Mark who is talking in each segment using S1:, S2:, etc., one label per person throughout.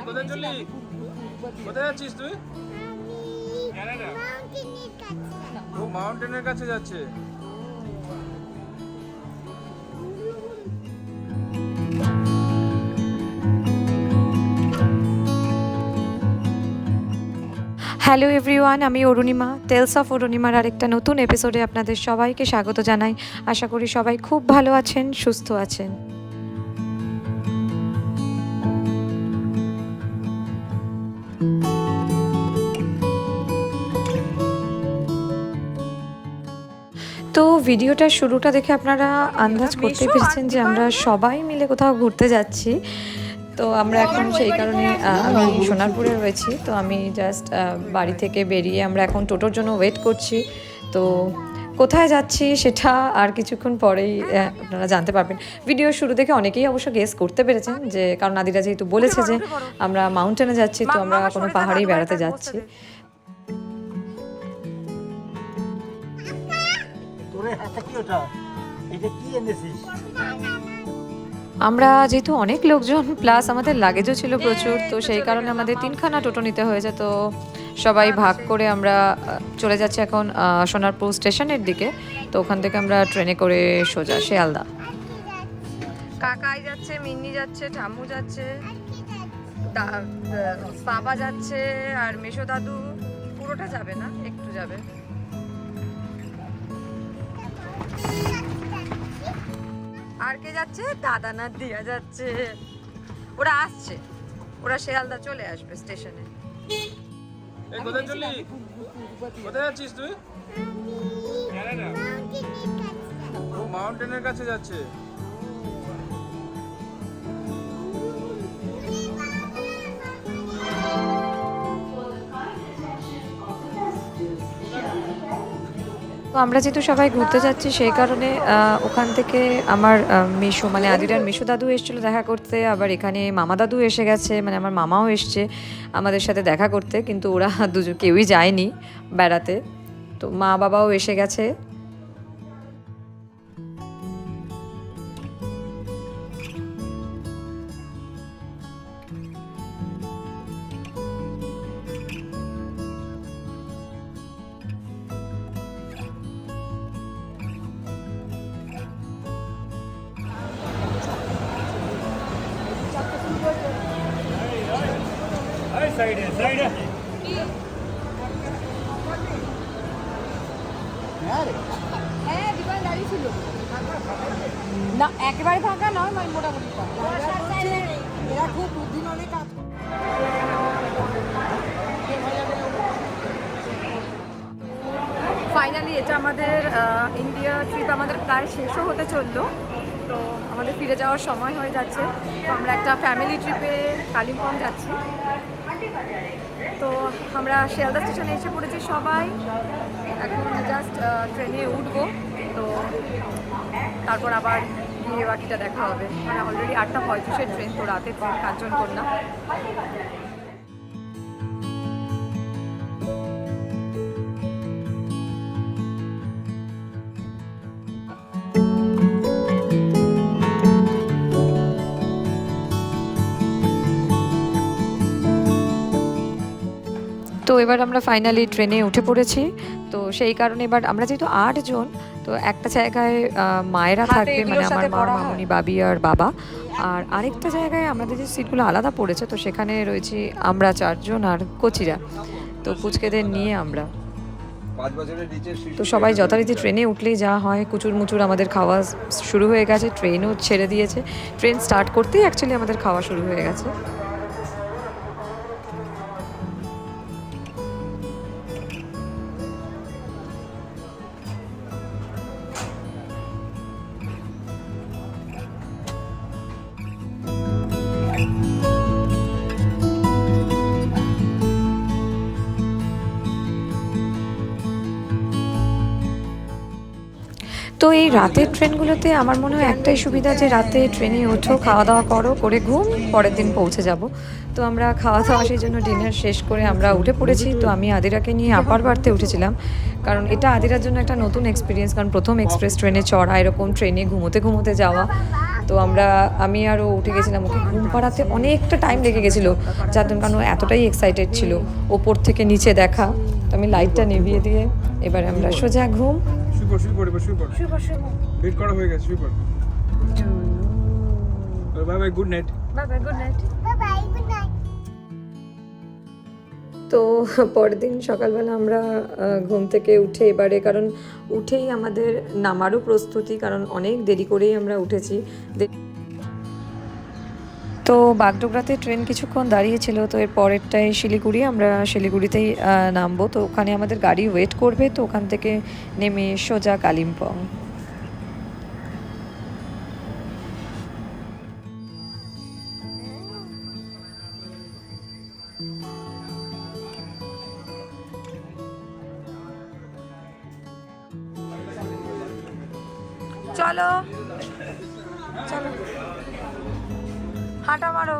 S1: কোথায় চললি? কোথায় যাচ্ছিস তুই? ও মাউন্টেনের কাছে যাচ্ছে।
S2: হ্যালো এভরিওয়ান, আমি অরুণিমা। টেলস অফ অরুণিমার আরেকটা নতুন এপিসোডে আপনাদের সবাইকে স্বাগত জানাই। আশা করি সবাই খুব ভালো আছেন, সুস্থ আছেন। তো ভিডিওটার শুরুটা দেখে আপনারা আন্দাজ করতে পেরেছেন যে আমরা সবাই মিলে কোথাও ঘুরতে যাচ্ছি। তো আমরা এখন সেই কারণে আমি সোনারপুরে রয়েছি। তো আমি জাস্ট বাড়ি থেকে বেরিয়ে আমরা এখন টোটোর জন্য ওয়েট করছি। তো কোথায় যাচ্ছি সেটা আর কিছুক্ষণ পরেই আপনারা জানতে পারবেন। ভিডিওর শুরু থেকে অনেকেই অবশ্য গেস করতে পেরেছেন, যে কারণ আদিরা যেহেতু বলেছে যে আমরা মাউন্টেনে যাচ্ছি, তো আমরা কোনো পাহাড়েই বেড়াতে যাচ্ছি। আমরা যেহেতু অনেক লোকজন, প্লাস আমাদের লাগেজও ছিল প্রচুর, তো সেই কারণে আমাদের 3খানা টোটো নিতে হয়েছে। তো সবাই ভাগ করে আমরা চলে যাচ্ছি এখন সোনারপুর স্টেশনের দিকে। তো ওখান থেকে আমরা ট্রেনে করে সোজা শিয়ালদা। কাকাই যাচ্ছে, মিন্নি যাচ্ছে, ঠাম্মু যাচ্ছে, বাবা যাচ্ছে, আর মেশো দাদু। পুরোটা যাবে না, একটু যাবে। আর কে যাচ্ছে? দাদা না দিয়া যাচ্ছে। ওরা আসছে, ওরা শিয়ালদা চলে আসবে স্টেশনে।
S1: এই কোথায় চললি? কোথায় যাচ্ছিস তুই? ও মাউন্টেনের কাছে যাচ্ছে।
S2: তো আমরা যেহেতু সবাই ঘুরতে যাচ্ছি, সেই কারণে ওখান থেকে আমার মেশো মানে আদিরার মেশো দাদু এসেছিলো দেখা করতে। আবার এখানে মামা দাদু এসে গেছে, মানে আমার মামাও এসছে আমাদের সাথে দেখা করতে, কিন্তু ওরা দুজন কেউই যায়নি বেড়াতে। তো মা বাবাও এসে গেছে।
S3: না একেবারে ফাঁকা নয়, মানে মোটামুটি এরা খুব বুদ্ধিমানে কাজ করে।
S2: ফাইনালি এটা আমাদের ইন্ডিয়া ট্রিপ আমাদের প্রায় শেষও হতে চললো। তো আমাদের ফিরে যাওয়ার সময় হয়ে যাচ্ছে। তো আমরা একটা ফ্যামিলি ট্রিপে কালিম্পং যাচ্ছি। তো আমরা শিয়ালদা স্টেশনে এসে পড়েছি সবাই। এখন জাস্ট ট্রেনে উঠবো। তো তারপর আবার গিয়ে বাকিটা দেখা হবে। মানে অলরেডি 8:35 ট্রেন, তো রাতে কাঞ্চনকন্যা। তো এবার আমরা ফাইনালি ট্রেনে উঠে পড়েছি। তো সেই কারণে এবার আমরা যেহেতু 8 জন, তো একটা জায়গায় মায়েরা থাকবে, মানে আমার মা, মামুনি, বাবি আর বাবা। আর আরেকটা জায়গায় আমাদের যে সিটগুলো আলাদা পড়েছে, তো সেখানে রয়েছি আমরা 4 জন আর কোচিরা। তো পুচকেদের নিয়ে আমরা, তো সবাই যথারীতি ট্রেনে উঠলেই যা হয় কুচুর মুচুর আমাদের খাওয়া শুরু হয়ে গেছে। ট্রেনও ছেড়ে দিয়েছে, ট্রেন স্টার্ট করতেই অ্যাকচুয়ালি আমাদের খাওয়া শুরু হয়ে গেছে। তো এই রাতের ট্রেনগুলোতে আমার মনে হয় একটাই সুবিধা, যে রাতে ট্রেনে ওঠো, খাওয়া দাওয়া করো, করে ঘুম, পরের দিন পৌঁছে যাব। তো আমরা খাওয়া দাওয়া সেই জন্য ডিনার শেষ করে আমরা উঠে পড়েছি। তো আমি আদিরাকে নিয়ে আপার বাড়তে উঠেছিলাম, কারণ এটা আদিরার জন্য একটা নতুন এক্সপিরিয়েন্স। কারণ প্রথম এক্সপ্রেস ট্রেনে চড়া, এরকম ট্রেনে ঘুমোতে ঘুমোতে যাওয়া। তো আমি আরও উঠে গেছিলাম, ওকে ঘুম পাড়াতে অনেকটা টাইম লেগে গেছিলো, যার জন্য কারণ ও এতটাই এক্সাইটেড ছিল ওপর থেকে নিচে দেখা। তো আমি লাইটটা নিভিয়ে দিয়ে এবারে আমরা সোজা ঘুম।
S1: বেড করা হয়ে গেছে, শুয়ে পড়। Bye bye, good night.
S2: তো পরের দিন সকালবেলা আমরা ঘুম থেকে উঠে এবারে, কারণ উঠেই আমাদের নামারও প্রস্তুতি, কারণ অনেক দেরি করেই আমরা উঠেছি। তো বাগডোগরাতে ট্রেন কিছুক্ষণ দাঁড়িয়েছিল, তো এর পরেরটাই শিলিগুড়ি, আমরা শিলিগুড়িতেই নামবো। তো ওখানে আমাদের গাড়ি ওয়েট করবে, তো ওখান থেকে নেমে সোজা কালিম্পং। চলো চলো, হাঁটা মারো।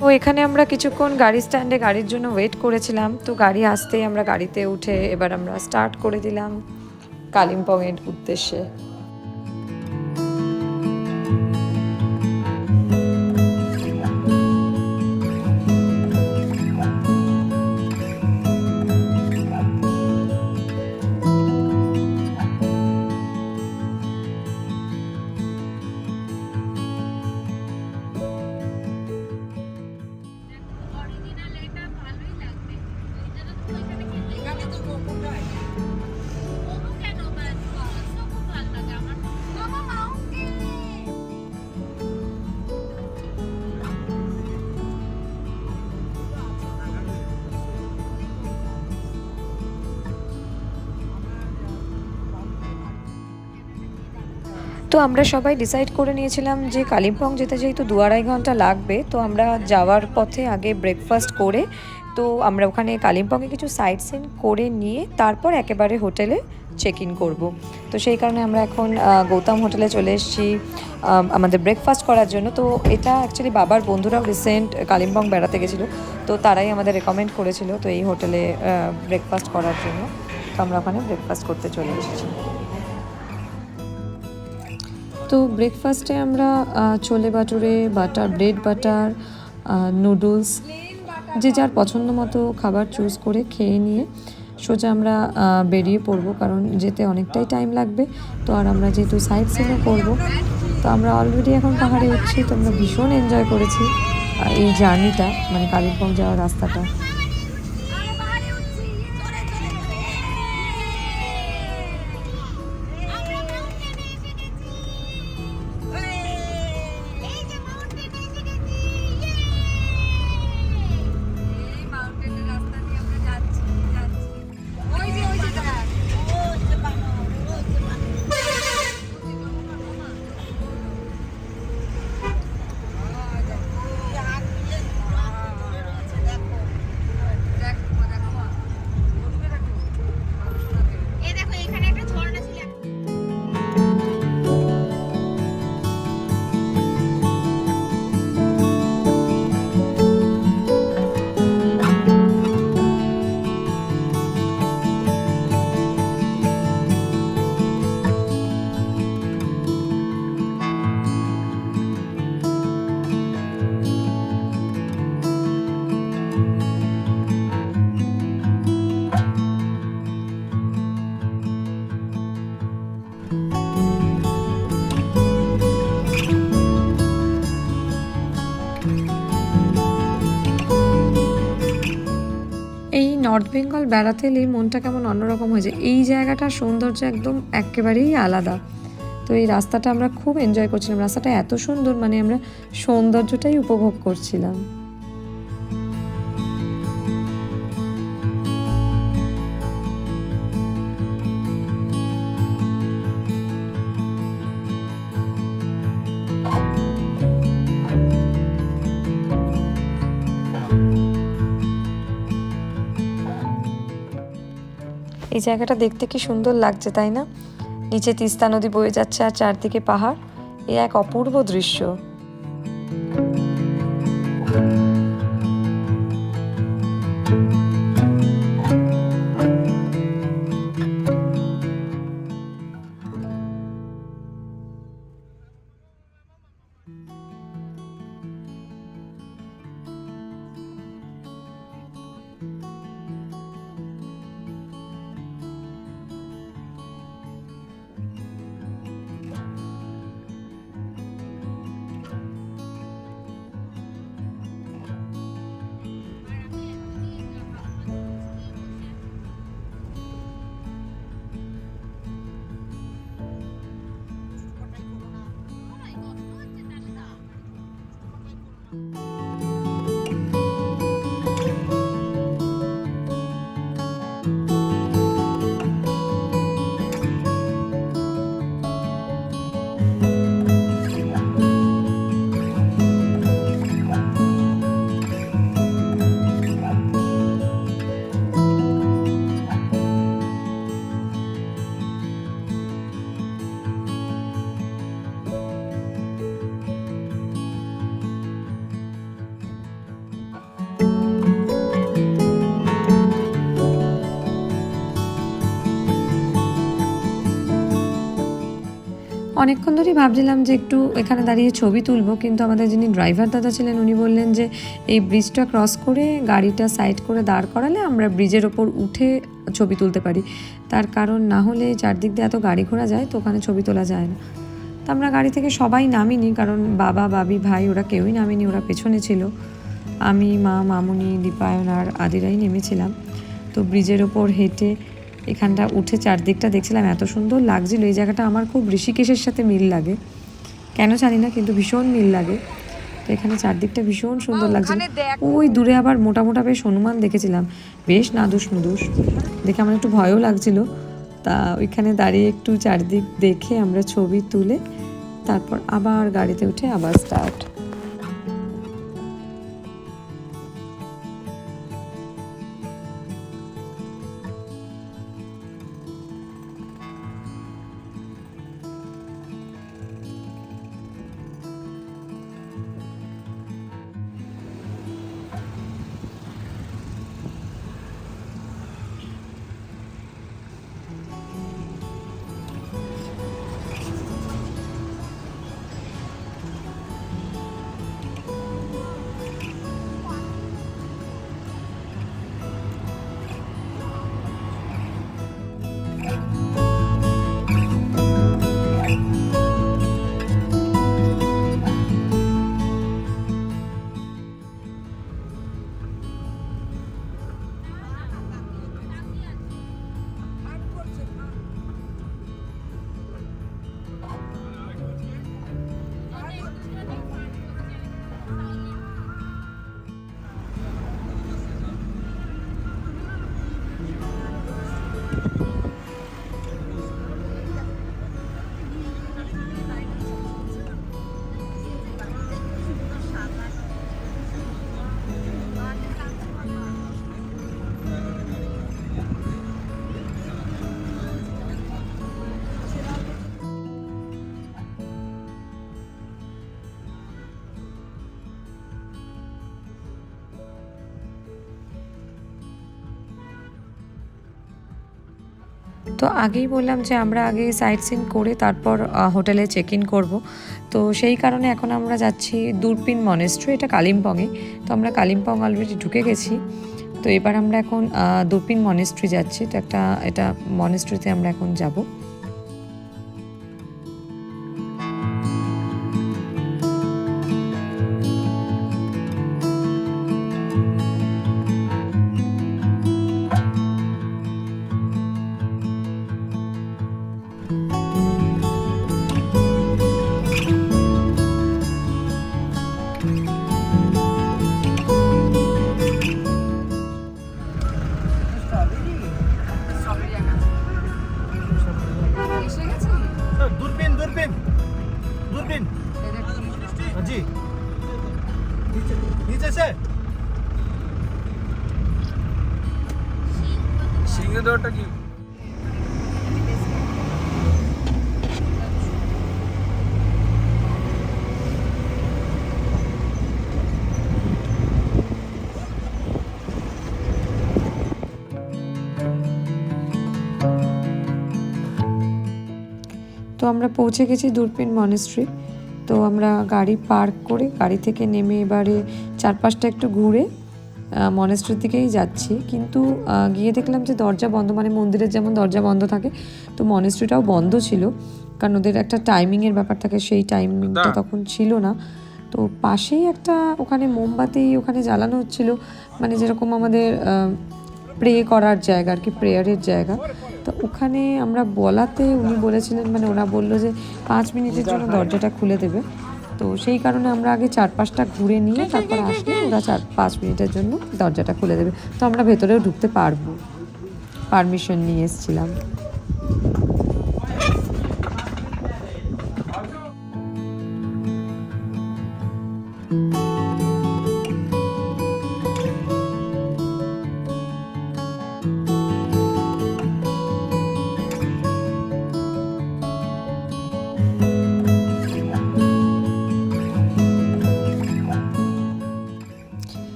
S2: তো এখানে আমরা কিছুক্ষণ গাড়ি স্ট্যান্ডে গাড়ির জন্য ওয়েট করেছিলাম। তো গাড়ি আসতেই আমরা গাড়িতে উঠে এবার আমরা স্টার্ট করে দিলাম কালিম্পংয়ের উদ্দেশ্যে। তো আমরা সবাই ডিসাইড করে নিয়েছিলাম যে কালিম্পং যেতে যেহেতু 2-2.5 ঘন্টা লাগবে, তো আমরা যাওয়ার পথে আগে ব্রেকফাস্ট করে, তো আমরা ওখানে কালিম্পংয়ে কিছু সাইট সিন করে নিয়ে তারপর একেবারে হোটেলে চেক ইন করবো। তো সেই কারণে আমরা এখন গৌতম হোটেলে চলে এসেছি আমাদের ব্রেকফাস্ট করার জন্য। তো এটা অ্যাকচুয়ালি বাবার বন্ধুরাও রিসেন্ট কালিম্পং বেড়াতে গেছিলো, তো তারাই আমাদের রেকমেন্ড করেছিল তো এই হোটেলে ব্রেকফাস্ট করার জন্য। তো আমরা ওখানে ব্রেকফাস্ট করতে চলে এসেছি। তো ব্রেকফাস্টে আমরা ছোলে বাটুরে, ব্রেড বাটার, নুডলস, যে যার পছন্দ মতো খাবার চুজ করে খেয়ে নিয়ে সোজা আমরা বেরিয়ে পড়বো, কারণ যেতে অনেকটাই টাইম লাগবে। তো আর আমরা যেহেতু সাইট সিনও করবো, তো আমরা অলরেডি এখন পাহাড়ে উঠছি। তো আমরা ভীষণ এনজয় করেছি এই জার্নিটা, মানে কালিম্পং যাওয়ার রাস্তাটা। নর্থ বেঙ্গল বেড়াতে এলেই মনটা কেমন অন্যরকম হয়ে যায়। এই জায়গাটার সৌন্দর্য একদম একেবারেই আলাদা। তো এই রাস্তাটা আমরা খুব এনজয় করছিলাম, রাস্তাটা এত সুন্দর, মানে আমরা সৌন্দর্যটাই উপভোগ করছিলাম। এই জায়গাটা দেখতে কি সুন্দর লাগছে তাই না? নিচে তিস্তা নদী বয়ে যাচ্ছে আর চারদিকে পাহাড়, এ এক অপূর্ব দৃশ্য। অনেকক্ষণ ধরেই ভাবছিলাম যে একটু এখানে দাঁড়িয়ে ছবি তুলবো, কিন্তু আমাদের যিনি ড্রাইভার দাদা ছিলেন উনি বললেন যে এই ব্রিজটা ক্রস করে গাড়িটা সাইড করে দাঁড় করালে আমরা ব্রিজের ওপর উঠে ছবি তুলতে পারি। তার কারণ না হলে চারদিক দিয়ে এত গাড়ি ঘোড়া যায় তো ওখানে ছবি তোলা যায় না। তো আমরা গাড়ি থেকে সবাই নামিনি, কারণ বাবা, বাবি, ভাই ওরা কেউই নামিনি, ওরা পেছনে ছিল। আমি, মা, মামুনি, দীপায়ন আর আদিরাই নেমেছিলাম। তো ব্রিজের ওপর হেঁটে এখানটা উঠে চারদিকটা দেখছিলাম, এত সুন্দর লাগছিল। এই জায়গাটা আমার খুব ঋষিকেশের সাথে মিল লাগে, কেন জানি না, কিন্তু ভীষণ মিল লাগে। তো এখানে চারদিকটা ভীষণ সুন্দর লাগছিল। ওই দূরে আবার মোটা মোটা বেশ হনুমান দেখেছিলাম, বেশ নাদুস নুদুস, দেখে আমার একটু ভয়ও লাগছিল। তা ওইখানে দাঁড়িয়ে একটু চারদিক দেখে আমরা ছবি তুলে তারপর আবার গাড়িতে উঠে আবার স্টার্ট। তো আগেই বললাম যে আমরা আগে সাইট সিন করে তারপর হোটেলে চেক ইন করবো। তো সেই কারণে এখন আমরা যাচ্ছি দূরপিন মনেস্ট্রি, এটা কালিম্পংয়ে। তো আমরা কালিম্পং অলরেডি ঢুকে গেছি। তো এবার আমরা এখন দূরপিন মনেস্ট্রি যাচ্ছি। তো এটা মনেস্ট্রিতে আমরা এখন যাব।
S1: জি নিচে সে সিংহদরটা কি
S2: তো আমরা পৌঁছে গেছি দূরপিন মনেস্ট্রি। তো আমরা গাড়ি পার্ক করে গাড়ি থেকে নেমে এবারে চারপাশটা একটু ঘুরে মনেস্ট্রির দিকেই যাচ্ছি। কিন্তু গিয়ে দেখলাম যে দরজা বন্ধ, মানে মন্দিরের যেমন দরজা বন্ধ থাকে তো মনেস্ট্রিটাও বন্ধ ছিল, কারণ ওদের একটা টাইমিংয়ের ব্যাপার থাকে, সেই টাইমিংটা তখন ছিল না। তো পাশেই একটা ওখানে মোমবাতি ওখানে জ্বালানো হচ্ছিল, মানে যেরকম আমাদের প্রে করার জায়গা আর কি, প্রেয়ারের জায়গা। তো ওখানে আমরা বলাতে উনি বলেছিলেন, মানে ওরা বললো যে 5 মিনিটের জন্য দরজাটা খুলে দেবে। তো সেই কারণে আমরা আগে চারপাশটা ঘুরে নিয়ে তারপর আসলে ওরা 4-5 মিনিটের জন্য দরজাটা খুলে দেবে। তো আমরা ভেতরেও ঢুকতে পারবো, পারমিশন নিয়ে এসেছিলাম।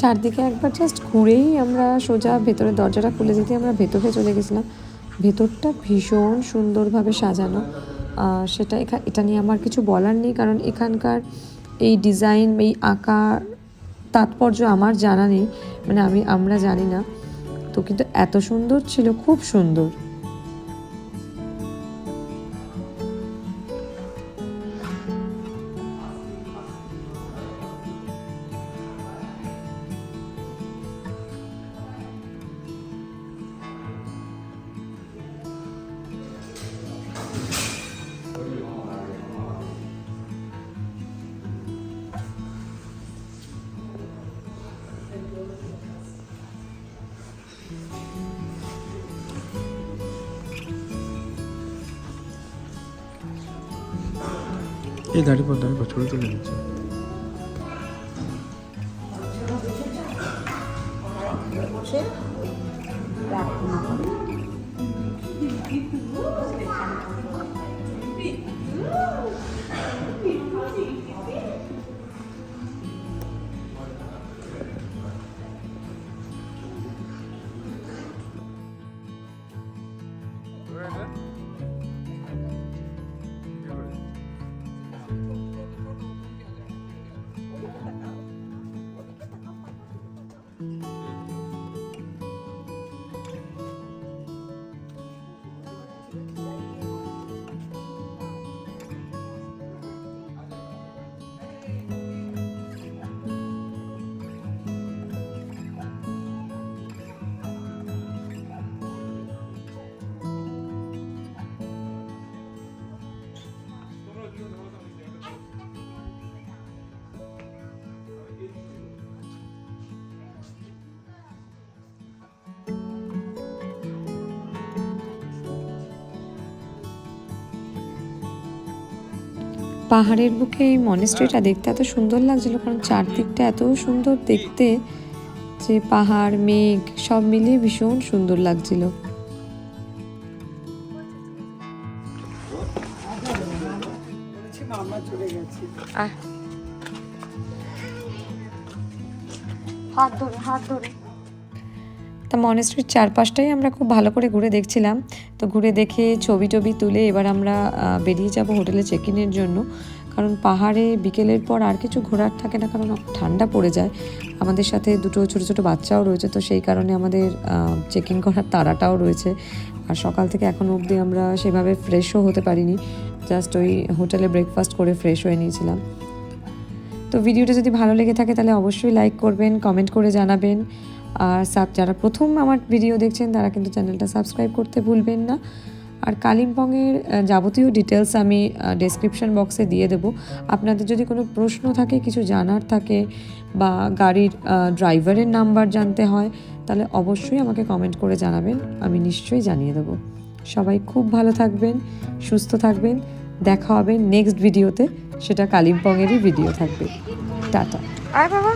S2: চারদিকে একবার জাস্ট ঘুরেই আমরা সোজা ভেতরের দরজাটা খুলে দিতে আমরা ভেতরে চলে গেছিলাম। ভেতরটা ভীষণ সুন্দরভাবে সাজানো। সেটা এটা নিয়ে আমার কিছু বলার নেই, কারণ এখানকার এই ডিজাইন, এই আঁকা তাৎপর্য আমার জানা নেই, মানে আমরা জানি না। তো কিন্তু এত সুন্দর ছিল, খুব সুন্দর।
S1: এই দাঁড়িয়ে ছবি তুলে দিচ্ছে।
S2: পাহাড়ের বুকে এই মনেস্ট্রিটা দেখতে এত সুন্দর লাগছিল, কারণ চারদিকটা এত সুন্দর দেখতে, যে পাহাড় মেঘ সব মিলিয়ে ভীষণ সুন্দর লাগছিল। তা মনেস্ট্রির চারপাশটাই আমরা খুব ভালো করে ঘুরে দেখছিলাম। তো ঘুরে দেখে ছবি টবি তুলে এবার আমরা বেরিয়ে যাব হোটেলে চেক ইনের জন্য, কারণ পাহাড়ে বিকেলের পর আর কিছু ঘোরার থাকে না, কারণ ঠান্ডা পড়ে যায়। আমাদের সাথে দুটো ছোটো ছোটো বাচ্চাও রয়েছে, তো সেই কারণে আমাদের চেক ইন করার তাড়াটাও রয়েছে। আর সকাল থেকে এখনও অবধি আমরা সেভাবে ফ্রেশও হতে পারিনি, জাস্ট ওই হোটেলে ব্রেকফাস্ট করে ফ্রেশ হয়ে নিয়েছিলাম। তো ভিডিওটা যদি ভালো লেগে থাকে তাহলে অবশ্যই লাইক করবেন, কমেন্ট করে জানাবেন। আর যারা প্রথম আমার ভিডিও দেখছেন তারা কিন্তু চ্যানেলটা সাবস্ক্রাইব করতে ভুলবেন না। আর কালিম্পংয়ের যাবতীয় ডিটেলস আমি ডেসক্রিপশন বক্সে দিয়ে দেবো। আপনাদের যদি কোনো প্রশ্ন থাকে, কিছু জানার থাকে, বা গাড়ির ড্রাইভারের নাম্বার জানতে হয়, তাহলে অবশ্যই আমাকে কমেন্ট করে জানাবেন, আমি নিশ্চয়ই জানিয়ে দেবো। সবাই খুব ভালো থাকবেন, সুস্থ থাকবেন। দেখা হবে নেক্সট ভিডিওতে, সেটা কালিম্পংয়েরই ভিডিও থাকবে। টাটা।
S3: আয় বাবা।